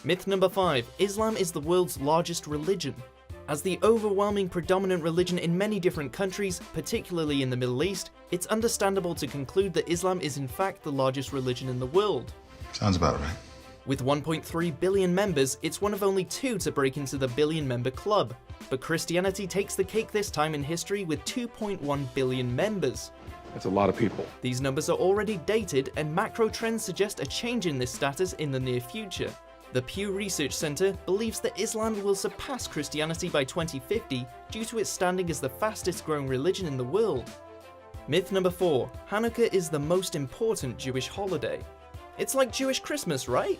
Myth number 5. Islam is the world's largest religion. As the overwhelming predominant religion in many different countries, particularly in the Middle East, it's understandable to conclude that Islam is in fact the largest religion in the world. Sounds about right. With 1.3 billion members, it's one of only 2 to break into the billion-member club. But Christianity takes the cake this time in history with 2.1 billion members. That's a lot of people. These numbers are already dated, and macro trends suggest a change in this status in the near future. The Pew Research Center believes that Islam will surpass Christianity by 2050 due to its standing as the fastest growing religion in the world. Myth number 4. Hanukkah is the most important Jewish holiday. It's like Jewish Christmas, right?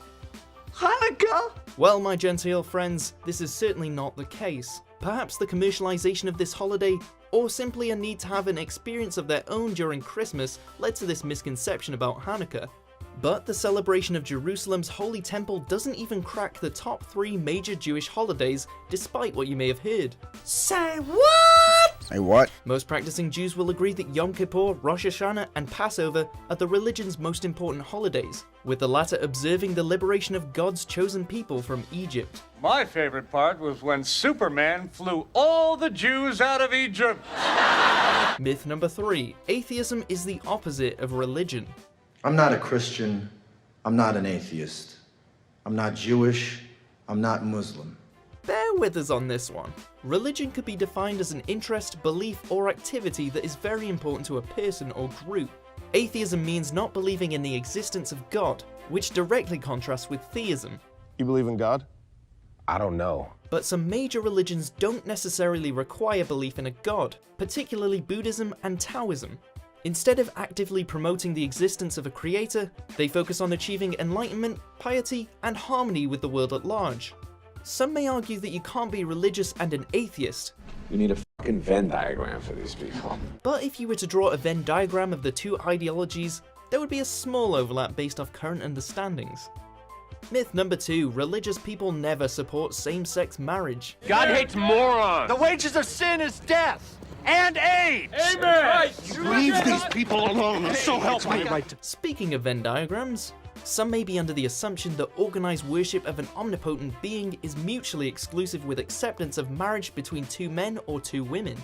Hanukkah? Well, my genteel friends, this is certainly not the case. Perhaps the commercialization of this holiday, or simply a need to have an experience of their own during Christmas, led to this misconception about Hanukkah. But the celebration of Jerusalem's Holy Temple doesn't even crack the top 3 major Jewish holidays, despite what you may have heard. Say what? Say what? Most practicing Jews will agree that Yom Kippur, Rosh Hashanah, and Passover are the religion's most important holidays, with the latter observing the liberation of God's chosen people from Egypt. My favorite part was when Superman flew all the Jews out of Egypt. Myth number 3. Atheism is the opposite of religion. I'm not a Christian, I'm not an atheist, I'm not Jewish, I'm not Muslim. Bear with us on this one. Religion could be defined as an interest, belief, or activity that is very important to a person or group. Atheism means not believing in the existence of God, which directly contrasts with theism. You believe in God? I don't know. But some major religions don't necessarily require belief in a god, particularly Buddhism and Taoism. Instead of actively promoting the existence of a creator, they focus on achieving enlightenment, piety, and harmony with the world at large. Some may argue that you can't be religious and an atheist. You need a fucking Venn diagram for these people. But if you were to draw a Venn diagram of the two ideologies, there would be a small overlap based off current understandings. Myth number 2. Religious people never support same-sex marriage. God hates morons. The wages of sin is death and AIDS. Amen. Leave these people alone, so help me. Speaking of Venn diagrams, some may be under the assumption that organized worship of an omnipotent being is mutually exclusive with acceptance of marriage between 2 men or 2 women.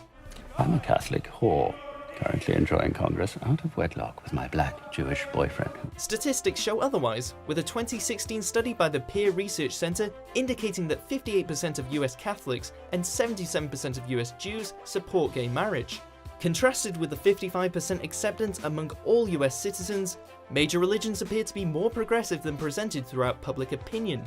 I'm a Catholic whore, currently enjoying Congress out of wedlock with my black Jewish boyfriend. Statistics show otherwise, with a 2016 study by the Pew Research Center indicating that 58% of US Catholics and 77% of US Jews support gay marriage. Contrasted with the 55% acceptance among all US citizens, major religions appear to be more progressive than presented throughout public opinion.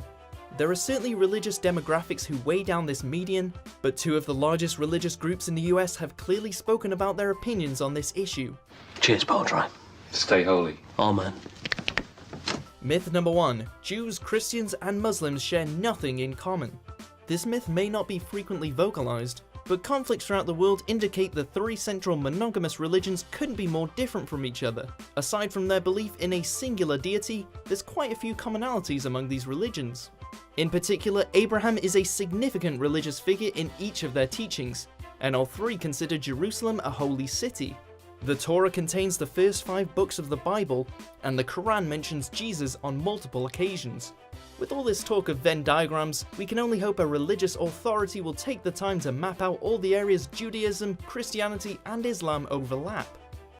There are certainly religious demographics who weigh down this median, but 2 of the largest religious groups in the US have clearly spoken about their opinions on this issue. Cheers, Baldry. Stay holy. Amen. Myth number 1. Jews, Christians, and Muslims share nothing in common. This myth may not be frequently vocalized, but conflicts throughout the world indicate the 3 central monogamous religions couldn't be more different from each other. Aside from their belief in a singular deity, there's quite a few commonalities among these religions. In particular, Abraham is a significant religious figure in each of their teachings, and all 3 consider Jerusalem a holy city. The Torah contains the first 5 books of the Bible, and the Quran mentions Jesus on multiple occasions. With all this talk of Venn diagrams, we can only hope a religious authority will take the time to map out all the areas Judaism, Christianity, and Islam overlap.